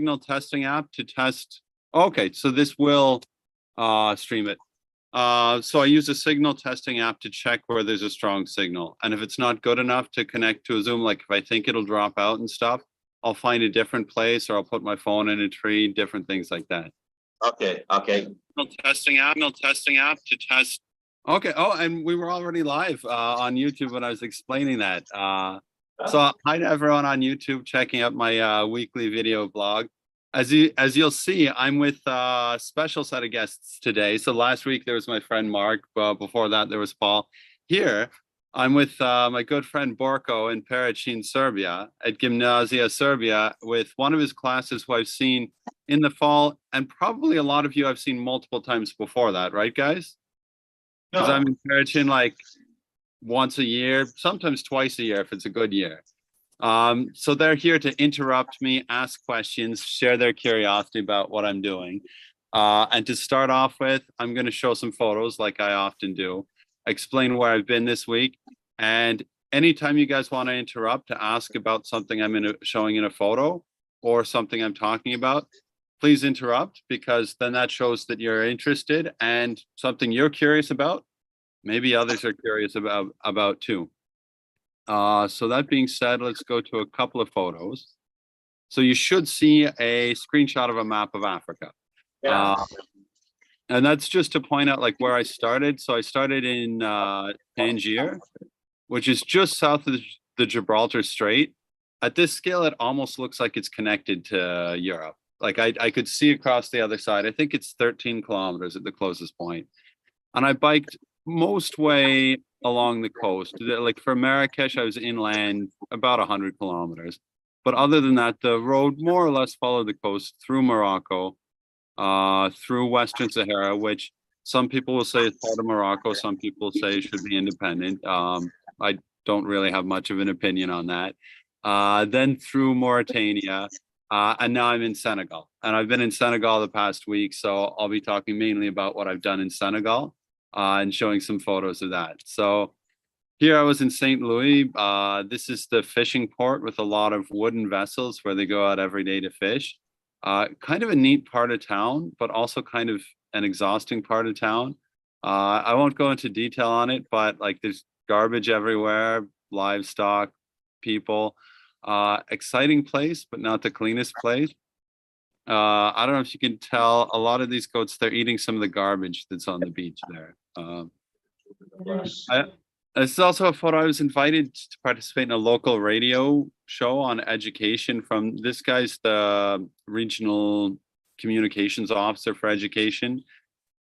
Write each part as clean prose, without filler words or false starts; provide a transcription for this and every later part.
signal testing app to test. Okay, so this will stream it. So I use a signal testing app to check where there's a strong signal. And if it's not good enough to connect to a Zoom, like if I think it'll drop out and stuff, I'll find a different place or I'll put my phone in a tree, different things like that. Okay. Signal testing app to test. Okay. Oh, and we were already live on YouTube when I was explaining that. So hi to everyone on YouTube checking out my weekly video blog. As you'll see, I'm with a special set of guests today. So last week there was my friend Mark. Before that there was Paul. Here I'm with my good friend Borko in Pericin, Serbia, at Gimnazia Serbia, with one of his classes who I've seen in the fall, and probably a lot of you I've seen multiple times before that, right, guys? Because I'm in Pericin like once a year, sometimes twice a year if it's a good year. So they're here to interrupt me, ask questions, share their curiosity about what I'm doing. And to start off with, I'm going to show some photos like I often do, explain where I've been this week. And anytime you guys want to interrupt to ask about something I'm showing in a photo or something I'm talking about, please interrupt, because then that shows that you're interested and something you're curious about, maybe others are curious about too. So that being said, let's go to a couple of photos. So you should see a screenshot of a map of Africa. And that's just to point out like where I started. So I started in Tangier, which is just south of the Gibraltar Strait. At this scale, it almost looks like it's connected to Europe. Like I could see across the other side. I think it's 13 kilometers at the closest point. And I biked most way along the coast. Like for Marrakesh, I was inland about 100 kilometers. But other than that, the road more or less followed the coast through Morocco, through Western Sahara, which some people will say is part of Morocco. Some people say should be independent. I don't really have much of an opinion on that. Then through Mauritania, and now I'm in Senegal. And I've been in Senegal the past week, so I'll be talking mainly about what I've done in Senegal. And showing some photos of that. So here I was in St. Louis. This is the fishing port with a lot of wooden vessels where they go out every day to fish. Kind of a neat part of town, but also kind of an exhausting part of town. I won't go into detail on it, but like there's garbage everywhere, livestock, people. Exciting place, but not the cleanest place. I don't know if you can tell, a lot of these goats, they're eating some of the garbage that's on the beach there. This is also a photo. I was invited to participate in a local radio show on education from this guy's the regional communications officer for education.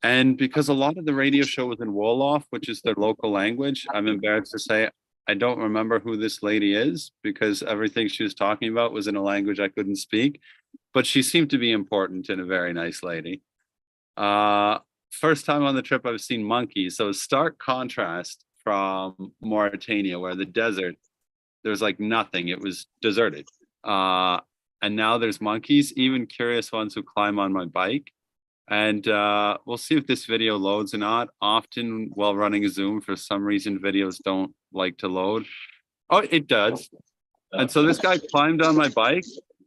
And because a lot of the radio show was in Wolof, which is their local language, I'm embarrassed to say I don't remember who this lady is because everything she was talking about was in a language I couldn't speak. But she seemed to be important and a very nice lady. First time on the trip, I've seen monkeys. So stark contrast from Mauritania, where the desert, there's like nothing. It was deserted. And now there's monkeys, even curious ones who climb on my bike. And we'll see if this video loads or not. Often while running a Zoom, for some reason, videos don't like to load. Oh, it does. And so this guy climbed on my bike.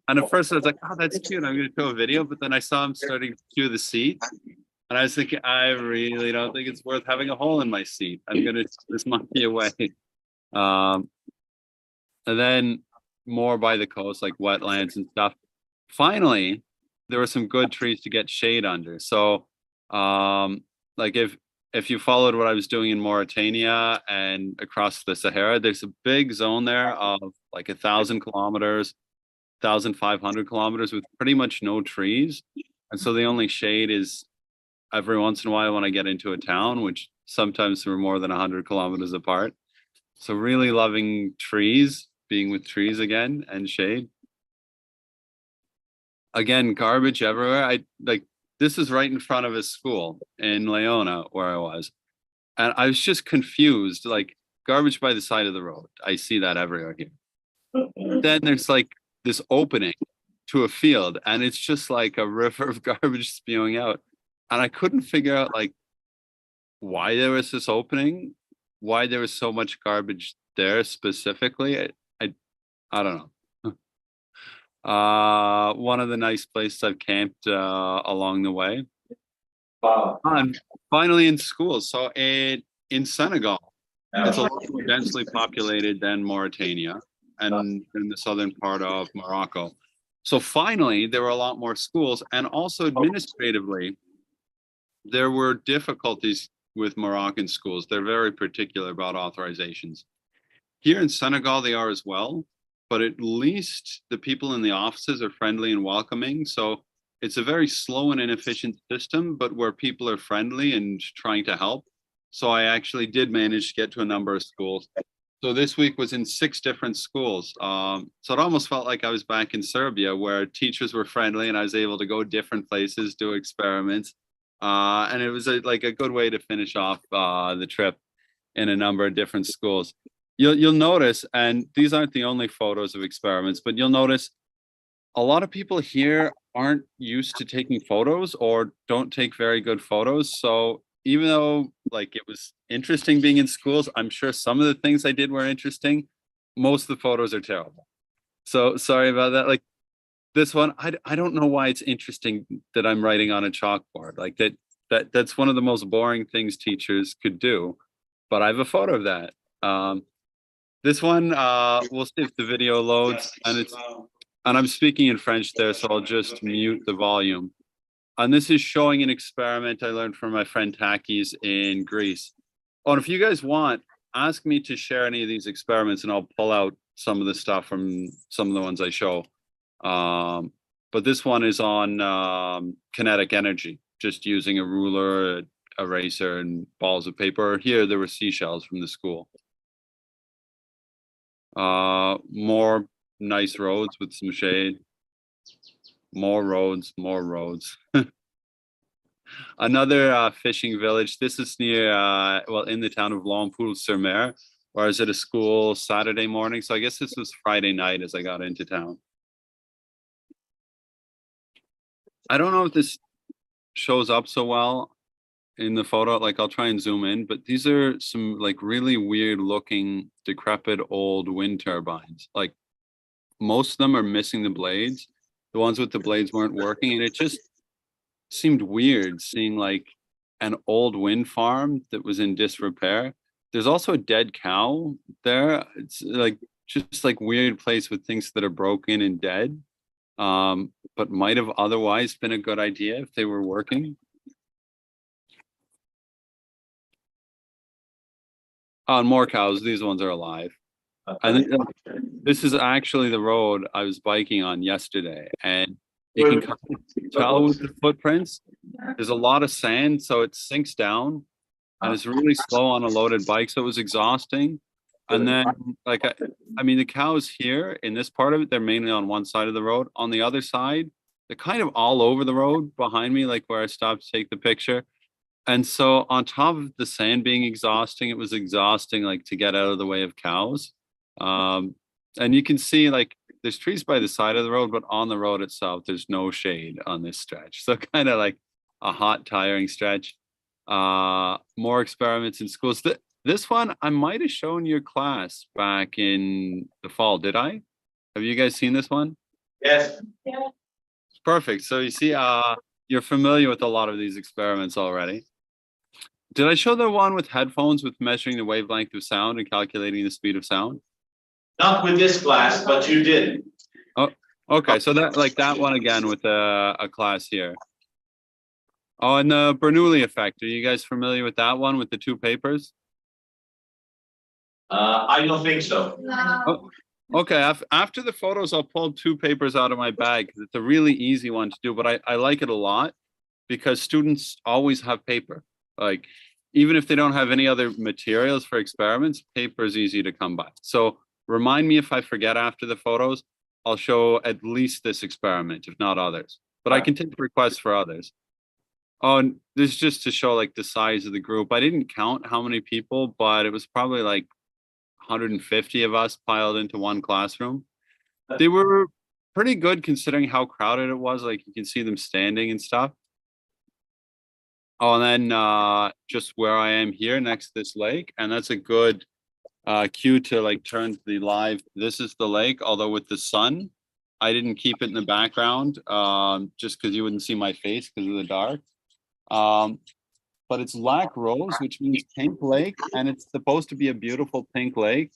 And at first I was like, oh, that's cute. I'm going to show a video. But then I saw him starting to chew the seat. And I was thinking, I really don't think it's worth having a hole in my seat. I'm going to take this monkey away. And then more by the coast, like wetlands and stuff. Finally, there were some good trees to get shade under. So like if you followed what I was doing in Mauritania and across the Sahara, there's a big zone there of like 1,000 kilometers, 1,500 kilometers with pretty much no trees. And so the only shade is every once in a while when I get into a town, which sometimes we're more than 100 kilometers apart. So really loving trees, being with trees again and shade. Again, garbage everywhere. This is right in front of a school in Leona where I was. And I was just confused, like garbage by the side of the road. I see that everywhere here. Then there's like this opening to a field and it's just like a river of garbage spewing out. And I couldn't figure out like why there was this opening, why there was so much garbage there specifically. I don't know. One of the nice places I've camped along the way. Wow. And finally in schools. So in Senegal, it's a lot more densely populated than Mauritania and in the southern part of Morocco. So finally, there were a lot more schools, and also administratively, there were difficulties with Moroccan schools. They're very particular about authorizations. Here in Senegal, they are as well, but at least the people in the offices are friendly and welcoming. So it's a very slow and inefficient system, but where people are friendly and trying to help. So I actually did manage to get to a number of schools. So this week was in 6 different schools. So it almost felt like I was back in Serbia, where teachers were friendly and I was able to go different places, do experiments. And it was like a good way to finish off the trip in a number of different schools. You'll notice, and these aren't the only photos of experiments, but you'll notice a lot of people here aren't used to taking photos or don't take very good photos. So even though like it was interesting being in schools, I'm sure some of the things I did were interesting. Most of the photos are terrible. So sorry about that. Like this one, I don't know why it's interesting that I'm writing on a chalkboard. Like that's one of the most boring things teachers could do. But I have a photo of that. This one, we'll see if the video loads, and I'm speaking in French there, so I'll just mute the volume. And this is showing an experiment I learned from my friend Takis in Greece. Oh, and if you guys want, ask me to share any of these experiments and I'll pull out some of the stuff from some of the ones I show. But this one is on kinetic energy, just using a ruler, eraser, and balls of paper. Here, there were seashells from the school. More nice roads with some shade. More roads, more roads. Another fishing village. This is near, well, in the town of Longpool-sur-Mer, where I was at a school Saturday morning. So I guess this was Friday night as I got into town. I don't know if this shows up so well in the photo. Like I'll try and zoom in, but these are some like really weird looking decrepit old wind turbines. Like most of them are missing the blades. The ones with the blades weren't working, and it just seemed weird seeing like an old wind farm that was in disrepair. There's also a dead cow there. It's like just like weird place with things that are broken and dead, but might have otherwise been a good idea if they were working. Oh, and more cows. These ones are alive. And this is actually the road I was biking on yesterday, and you can kind of tell with the footprints. There's a lot of sand, so it sinks down, and it's really slow on a loaded bike, so it was exhausting. And then, like, I mean, the cows here in this part of it, they're mainly on one side of the road. On the other side, they're kind of all over the road behind me, like where I stopped to take the picture. And so, on top of the sand being exhausting, it was exhausting, like to get out of the way of cows. Um, and you can see like there's trees by the side of the road, but on the road itself, there's no shade on this stretch. So kind of like a hot, tiring stretch. More experiments in schools. This one I might have shown your class back in the fall. Did I? Have you guys seen this one? Yes. Perfect. So you see, you're familiar with a lot of these experiments already. Did I show the one with headphones with measuring the wavelength of sound and calculating the speed of sound? Not with this class, but you did. Oh, okay. So that like that one again with a class here. Oh, and the Bernoulli effect. Are you guys familiar with that one with the 2 papers? I don't think so. Oh, okay. After the photos, I'll pull 2 papers out of my bag because it's a really easy one to do, but I like it a lot because students always have paper. Like, even if they don't have any other materials for experiments, paper is easy to come by. So remind me if I forget after the photos, I'll show at least this experiment, if not others. But I can take requests for others. Oh, and this is just to show like the size of the group. I didn't count how many people, but it was probably like 150 of us piled into one classroom. They were pretty good considering how crowded it was. Like you can see them standing and stuff. Oh, and then just where I am here next to this lake, and that's a good cue to like turn to the live. This is the lake, although with the sun, I didn't keep it in the background, just because you wouldn't see my face because of the dark. Um, but it's Lac Rose, which means pink lake, and it's supposed to be a beautiful pink lake.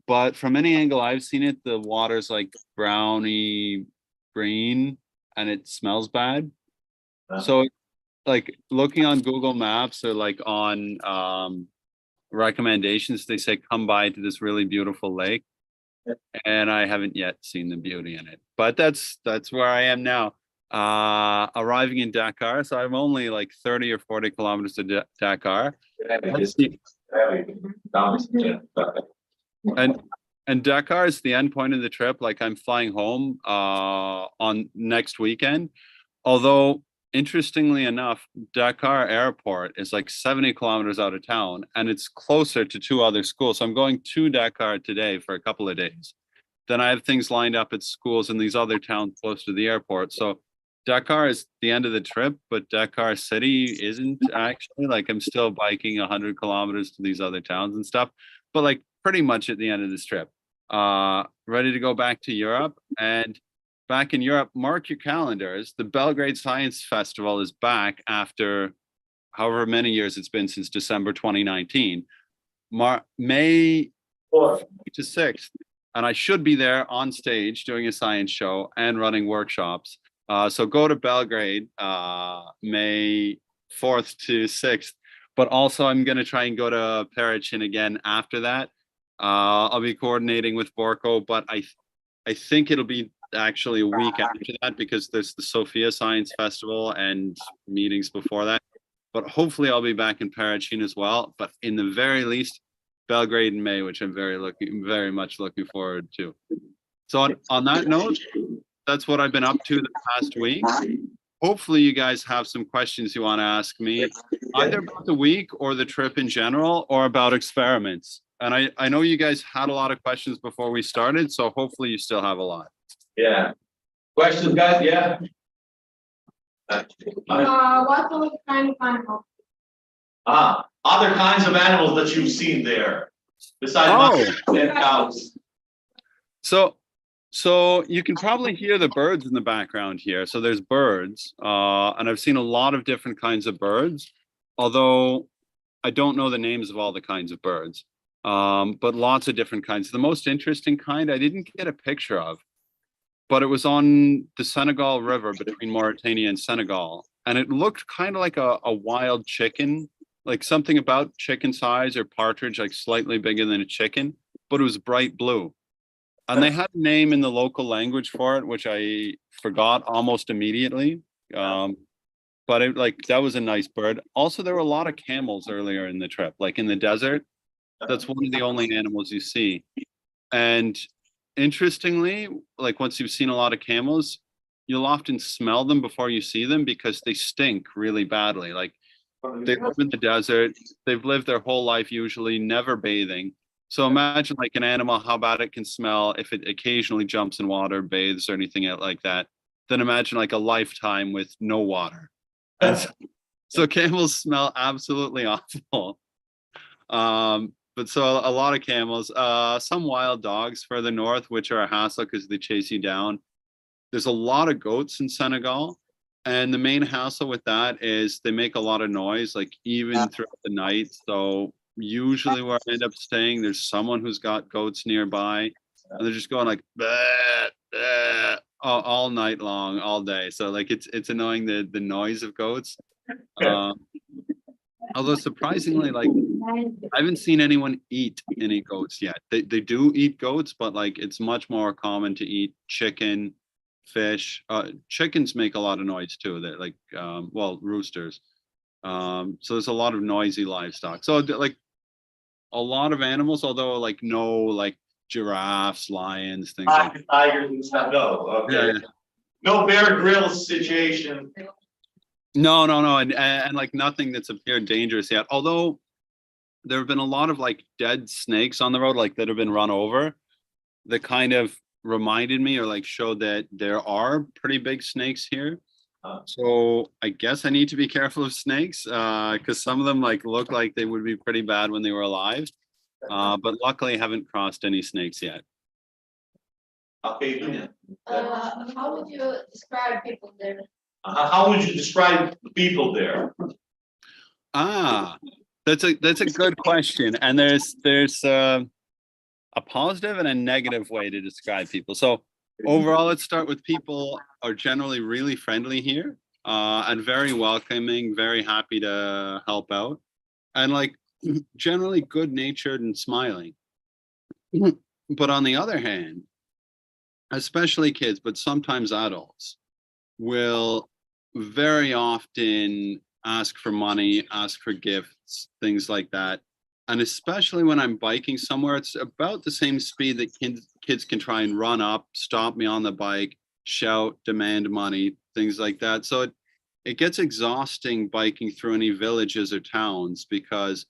But from any angle I've seen it, the water's like browny green and it smells bad. So like looking on Google Maps or like on recommendations, they say come by to this really beautiful lake. And I haven't yet seen the beauty in it. But that's where I am now. Arriving in Dakar. So I'm only like 30 or 40 kilometers to Dakar. That's the- and and Dakar is the end point of the trip. Like I'm flying home on next weekend. Although interestingly enough, Dakar Airport is like 70 kilometers out of town, and it's closer to two other schools. So I'm going to Dakar today for a couple of days. Then I have things lined up at schools in these other towns close to the airport. So Dakar is the end of the trip, but Dakar City isn't actually. Like I'm still biking 100 kilometers to these other towns and stuff, but like pretty much at the end of this trip. Ready to go back to Europe. And back in Europe, mark your calendars. The Belgrade Science Festival is back after however many years it's been since December 2019. May 4th to 6th. And I should be there on stage doing a science show and running workshops. So go to Belgrade May 4th to 6th. But also I'm going to try and go to Perichin again after that. I'll be coordinating with Borko, but I think it'll be actually a week after that because there's the Sofia Science Festival and meetings before that. But hopefully I'll be back in Perichin as well. But in the very least, Belgrade in May, which I'm very much looking forward to. So on that note, that's what I've been up to the past week. Hopefully you guys have some questions you want to ask me, either about the week or the trip in general, or about experiments. And I know you guys had a lot of questions before we started, so hopefully you still have a lot. Yeah. Questions, guys? Yeah. What's the kind of animal? Other kinds of animals that you've seen there, besides and cows. So you can probably hear the birds in the background here. So there's birds, and I've seen a lot of different kinds of birds, although I don't know the names of all the kinds of birds, but lots of different kinds. The most interesting kind I didn't get a picture of, but it was on the Senegal River between Mauritania and Senegal. And it looked kind of like a wild chicken, like something about chicken size or partridge, like slightly bigger than a chicken, but it was bright blue. And they had a name in the local language for it, which I forgot almost immediately. But it, like that was a nice bird. Also, there were a lot of camels earlier in the trip, like in the desert. That's one of the only animals you see. And interestingly, like once you've seen a lot of camels, you'll often smell them before you see them because they stink really badly. Like they live in the desert, they've lived their whole life usually never bathing. So imagine like an animal, how bad it can smell if it occasionally jumps in water, bathes or anything like that. Then imagine like a lifetime with no water. And so camels smell absolutely awful. But so a lot of camels, some wild dogs further north, which are a hassle because they chase you down. There's a lot of goats in Senegal. And the main hassle with that is they make a lot of noise, like even throughout the night. So usually where I end up staying, there's someone who's got goats nearby. And they're just going like, bleh, bleh, all night long, all day. So like it's annoying the noise of goats. Although surprisingly, like I haven't seen anyone eat any goats yet. They do eat goats, but like it's much more common to eat chicken, fish. Chickens make a lot of noise too. They're like well, roosters. So there's a lot of noisy livestock. So like a lot of animals, although like no like giraffes, lions, things like that. Tigers and stuff. No, okay. Yeah. No Bear Grylls situation. No, and like nothing that's appeared dangerous yet. Although there have been a lot of like dead snakes on the road, like that have been run over, that kind of reminded me or like showed that there are pretty big snakes here. So I guess I need to be careful of snakes because some of them like look like they would be pretty bad when they were alive. But luckily I haven't crossed any snakes yet. Okay, Dunya. How would you describe people there? How would you describe the people there? Ah, that's a good question. And there's a positive and a negative way to describe people. So overall, let's start with people are generally really friendly here, and very welcoming, very happy to help out, and like generally good natured and smiling. But on the other hand, especially kids, but sometimes adults, will very often ask for money, ask for gifts, things like that. And especially when I'm biking somewhere, it's about the same speed that kids can try and run up, stop me on the bike, shout, demand money, things like that. So it gets exhausting biking through any villages or towns, because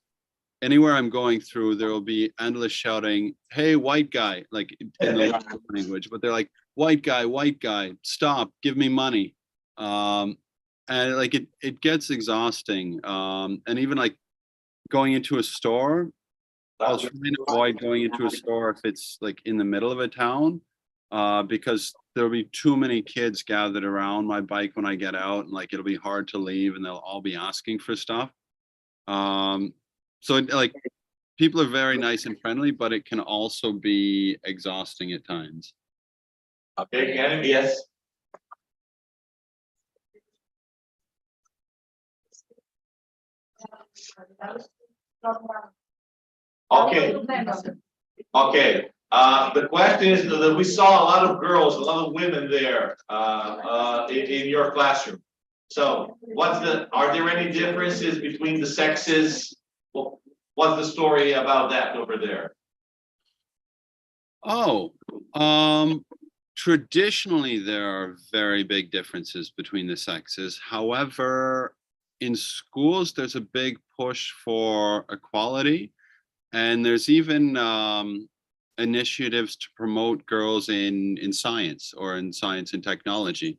anywhere I'm going through, there will be endless shouting, "Hey, white guy," like in the local language, but they're like, white guy, stop, give me money." And like it gets exhausting. And even like going into a store, I'll try and avoid going into a store if it's like in the middle of a town, because there'll be too many kids gathered around my bike when I get out, and like it'll be hard to leave, and they'll all be asking for stuff. So like people are very nice and friendly, but it can also be exhausting at times. Okay, Gavin, yes. Okay, okay. The question is that we saw a lot of girls, a lot of women there, in your classroom. So are there any differences between the sexes? What's the story about that over there? Oh, traditionally there are very big differences between the sexes. However, in schools, there's a big push for equality, and there's even initiatives to promote girls in science, or in science and technology.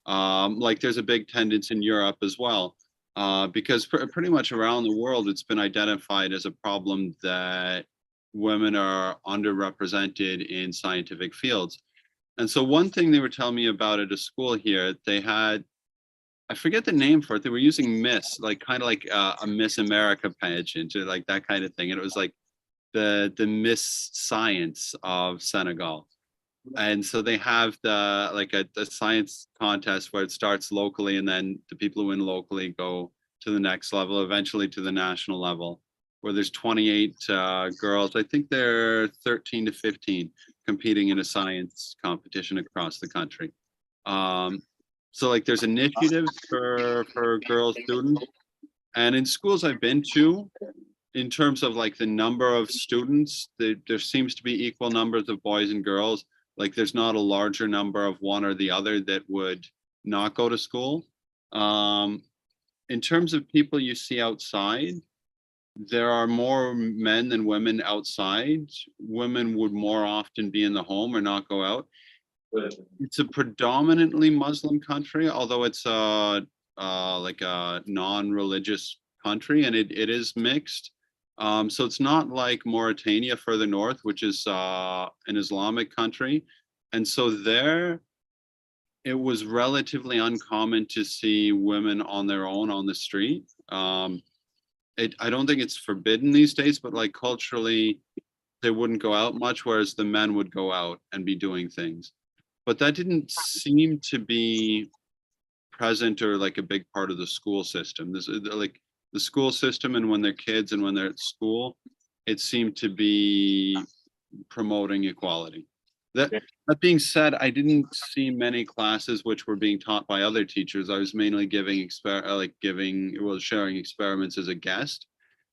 Like there's a big tendency in Europe as well, because pretty much around the world, it's been identified as a problem that women are underrepresented in scientific fields. And so one thing they were telling me about at a school here, they had, I forget the name for it. They were using Miss, like kind of like a Miss America pageant, or like that kind of thing. And it was like the Miss Science of Senegal. And so they have the like a science contest where it starts locally, and then the people who win locally go to the next level, eventually to the national level, where there's 28 girls. I think they're 13 to 15 competing in a science competition across the country. So like there's initiatives for girl students, and in schools I've been to, in terms of like the number of students, there seems to be equal numbers of boys and girls. Like there's not a larger number of one or the other that would not go to school. In terms of people you see outside, there are more men than women outside. Women would more often be in the home or not go out. It's a predominantly Muslim country, although it's like a non-religious country, and it is mixed. So it's not like Mauritania further north, which is an Islamic country. And so there, it was relatively uncommon to see women on their own on the street. I don't think it's forbidden these days, but like culturally, they wouldn't go out much, whereas the men would go out and be doing things. But that didn't seem to be present or like a big part of the school system. This like the school system, and when they're kids and when they're at school, it seemed to be promoting equality. That being said, I didn't see many classes which were being taught by other teachers. I was mainly sharing experiments as a guest.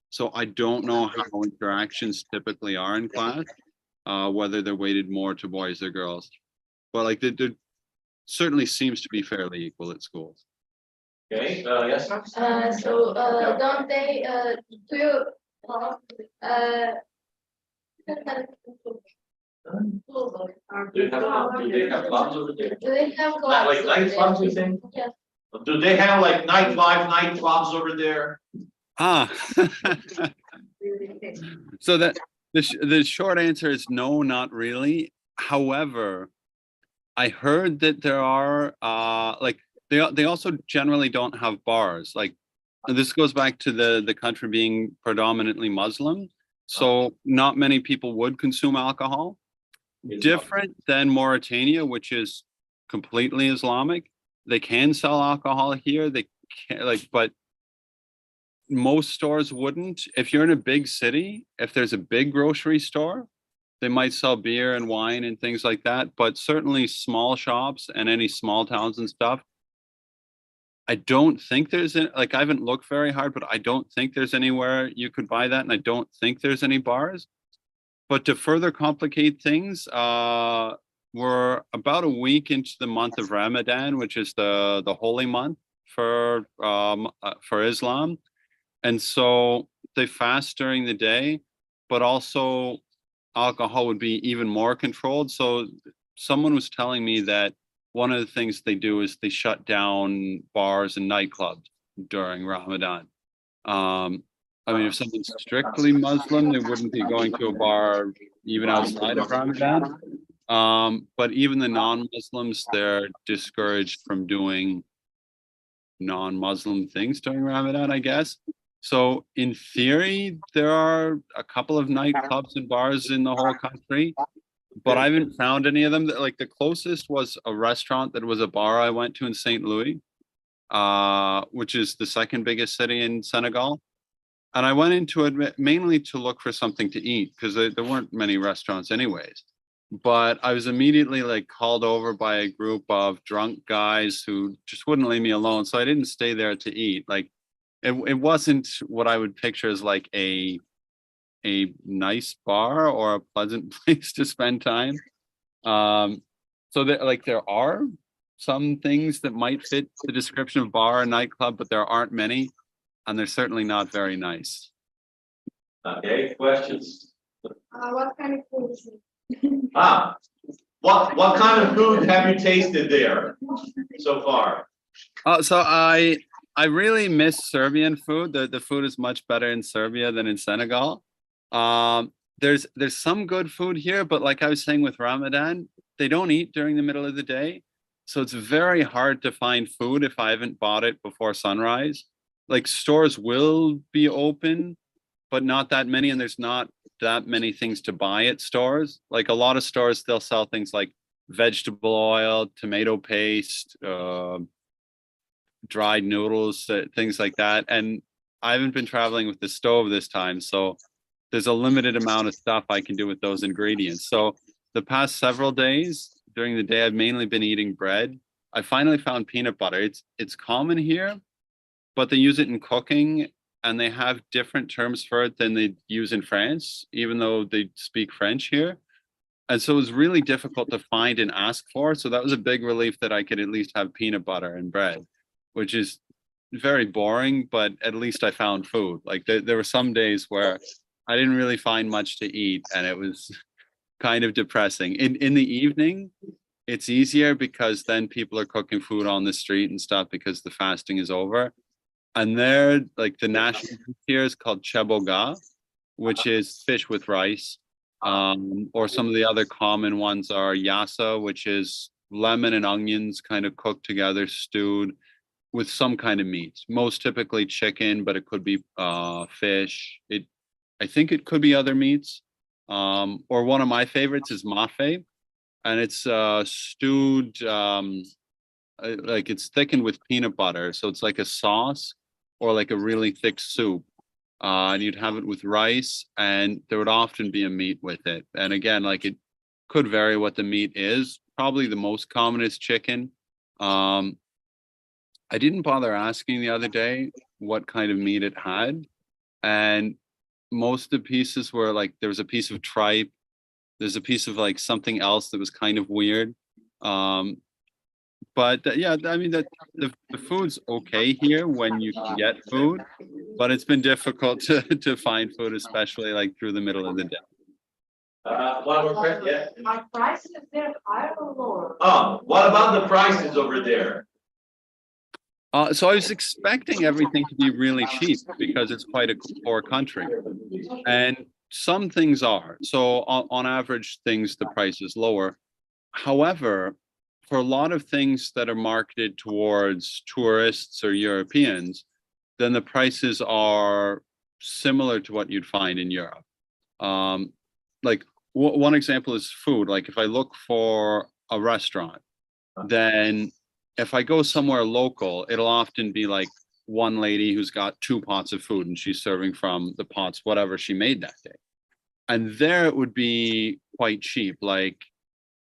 So I don't know how interactions typically are in class, whether they're weighted more to boys or girls. But like there certainly seems to be fairly equal at schools. Okay, yes. So don't they do you Do they have clubs over there? do they have Like night clubs, you think? Yes. Do they have like night clubs over there? Ah, so that the short answer is no, not really. However, I heard that there are like they also generally don't have bars. Like this goes back to the country being predominantly Muslim, so not many people would consume alcohol. Different than Mauritania, which is completely Islamic. They can sell alcohol here. They can like, but most stores wouldn't. If you're in a big city, if there's a big grocery store, they might sell beer and wine and things like that. But certainly small shops and any small towns and stuff, I don't think there's like I haven't looked very hard, but I don't think there's anywhere you could buy that, and I don't think there's any bars. But to further complicate things, we're about a week into the month of Ramadan, which is the holy month for Islam. And so they fast during the day, but also alcohol would be even more controlled. So someone was telling me that one of the things they do is they shut down bars and nightclubs during Ramadan. I mean, if someone's strictly Muslim, they wouldn't be going to a bar even outside of Ramadan. But even the non-Muslims, they're discouraged from doing non-Muslim things during Ramadan, I guess. So in theory, there are a couple of nightclubs and bars in the whole country, but I haven't found any of them. Like the closest was a restaurant that was a bar I went to in St. Louis, which is the second biggest city in Senegal. And I went into it mainly to look for something to eat because there weren't many restaurants anyways. But I was immediately like called over by a group of drunk guys who just wouldn't leave me alone. So I didn't stay there to eat. Like it wasn't what I would picture as like a nice bar or a pleasant place to spend time. So there are some things that might fit the description of bar or nightclub, but there aren't many, and they're certainly not very nice. Okay, questions? What kind of food is it? What kind of food have you tasted there so far? So I really miss Serbian food. The food is much better in Serbia than in Senegal. There's some good food here, but like I was saying with Ramadan, they don't eat during the middle of the day. So it's very hard to find food if I haven't bought it before sunrise. Like stores will be open, but not that many, and there's not that many things to buy at stores. Like a lot of stores, they'll sell things like vegetable oil, tomato paste, dried noodles, things like that. And I haven't been traveling with the stove this time, so there's a limited amount of stuff I can do with those ingredients. So the past several days during the day, I've mainly been eating bread. I finally found peanut butter. It's common here, but they use it in cooking and they have different terms for it than they use in France, even though they speak French here. And so it was really difficult to find and ask for. So that was a big relief that I could at least have peanut butter and bread, which is very boring, but at least I found food. Like there were some days where I didn't really find much to eat and it was kind of depressing. In the evening, it's easier because then people are cooking food on the street and stuff because the fasting is over. And there, like the national dish here is called cheboga, which is fish with rice. Or some of the other common ones are yassa, which is lemon and onions kind of cooked together, stewed with some kind of meat. Most typically chicken, but it could be fish. I think it could be other meats. Or one of my favorites is mafe, and it's stewed, like it's thickened with peanut butter. So it's like a sauce or like a really thick soup. And you'd have it with rice, and there would often be a meat with it. And again, like it could vary what the meat is. Probably the most common is chicken. I didn't bother asking the other day what kind of meat it had. And most of the pieces were like there was a piece of tripe, there's a piece of like something else that was kind of weird. But yeah, I mean that the food's okay here when you can get food, but it's been difficult to find food, especially like through the middle of the day. One more question, yeah. Are prices there higher or lower? Oh, what about the prices over there? So I was expecting everything to be really cheap because it's quite a poor country, and some things are. So on average, the price is lower. However, for a lot of things that are marketed towards tourists or Europeans, then the prices are similar to what you'd find in Europe. Like one example is food. Like if I look for a restaurant, then if I go somewhere local, it'll often be like one lady who's got 2 pots of food and she's serving from the pots, whatever she made that day. And there it would be quite cheap. Like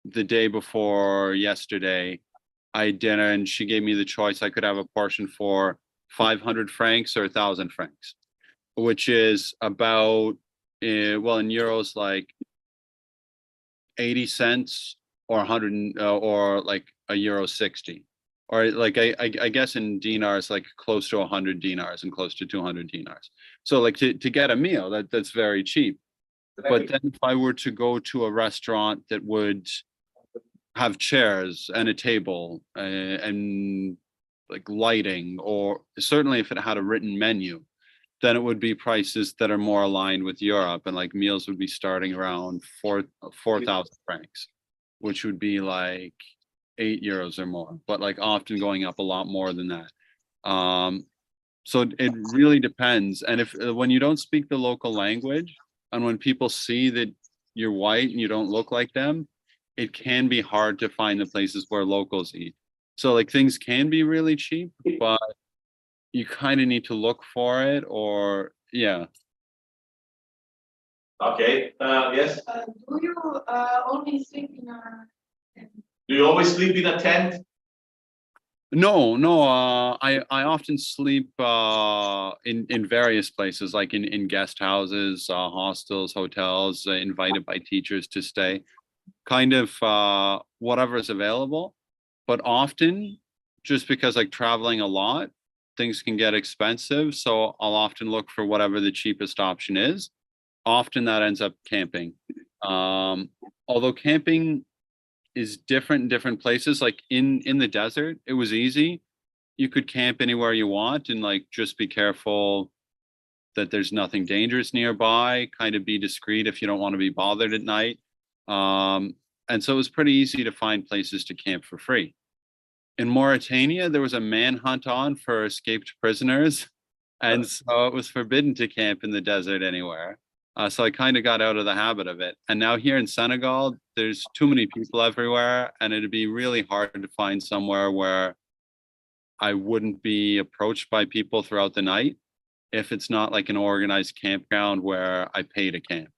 the day before yesterday, I had dinner and she gave me the choice. I could have a portion for 500 francs or 1,000 francs, which is about, well, in euros, like 80 cents or 100 or like €1.60. Or like I guess in dinars, like close to 100 dinars and close to 200 dinars. So like to get a meal, that's very cheap. But then if I were to go to a restaurant that would have chairs and a table and like lighting, or certainly if it had a written menu, then it would be prices that are more aligned with Europe, and like meals would be starting around 4,000 francs, which would be like €8 or more, but like often going up a lot more than that. So it really depends. And if when you don't speak the local language, and when people see that you're white and you don't look like them, it can be hard to find the places where locals eat. So like things can be really cheap, but you kind of need to look for it, or yeah. Okay, yes, Do you only sleep in a? do you always sleep in a tent? No, I often sleep in various places, like in guest houses, hostels, hotels, invited by teachers to stay, kind of whatever is available. But often, just because like traveling a lot, things can get expensive, so I'll often look for whatever the cheapest option is. Often that ends up camping. Although camping is different in different places. Like in the desert, it was easy. You could camp anywhere you want, and like just be careful that there's nothing dangerous nearby. Kind of be discreet if you don't want to be bothered at night. And so it was pretty easy to find places to camp for free. In Mauritania, there was a manhunt on for escaped prisoners, and so it was forbidden to camp in the desert anywhere. So I kind of got out of the habit of it. And now here in Senegal, there's too many people everywhere, and it'd be really hard to find somewhere where I wouldn't be approached by people throughout the night if it's not like an organized campground where I pay to camp.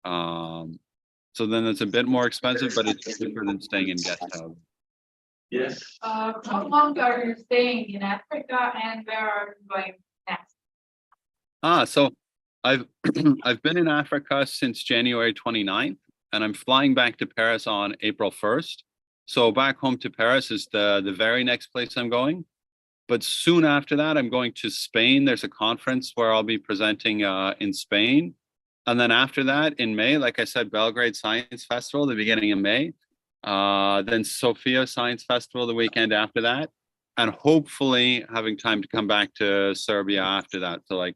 So then it's a bit more expensive, but it's cheaper than staying in guest house. Yes. How long are you staying in Africa, and where are you going next? So I've I've been in Africa since January 29th, and I'm flying back to Paris on April 1st. So back home to Paris is the very next place I'm going. But soon after that, I'm going to Spain. There's a conference where I'll be presenting in Spain. And then after that, in May, like I said, Belgrade Science Festival, the beginning of May. Then Sofia Science Festival the weekend after that. And hopefully having time to come back to Serbia after that. So like,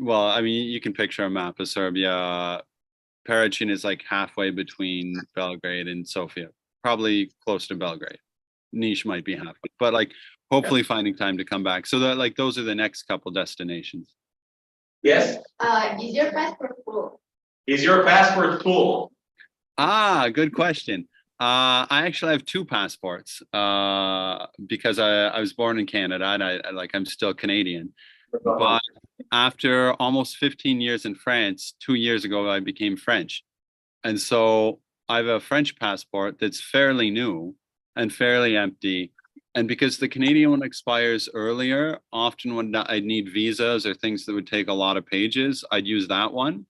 well, I mean, you can picture a map of Serbia. Pericin is like halfway between Belgrade and Sofia, probably close to Belgrade. Niš might be halfway, but like hopefully finding time to come back. So that like those are the next couple destinations. Yes, Is your passport full? is your passport full? Good question. I actually have 2 passports because I was born in Canada, and I'm still Canadian. But after almost 15 years in France, 2 years ago, I became French. And so I have a French passport that's fairly new and fairly empty. And because the Canadian one expires earlier, often when I'd need visas or things that would take a lot of pages, I'd use that one.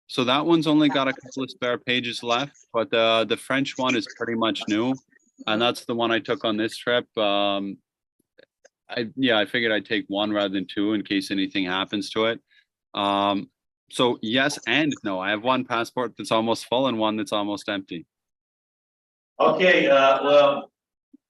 So that one's only got a couple of spare pages left, but the French one is pretty much new. And that's the one I took on this trip. I figured I'd take one rather than 2 in case anything happens to it. So yes and no. I have one passport that's almost full and one that's almost empty. Okay, well,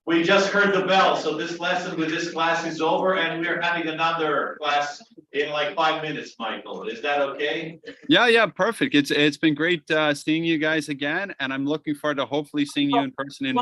we just heard the bell, so this lesson with this class is over, and we're having another class in like 5 minutes, Michael. Is that okay? Yeah, perfect. It's been great seeing you guys again, and I'm looking forward to hopefully seeing you in person in May.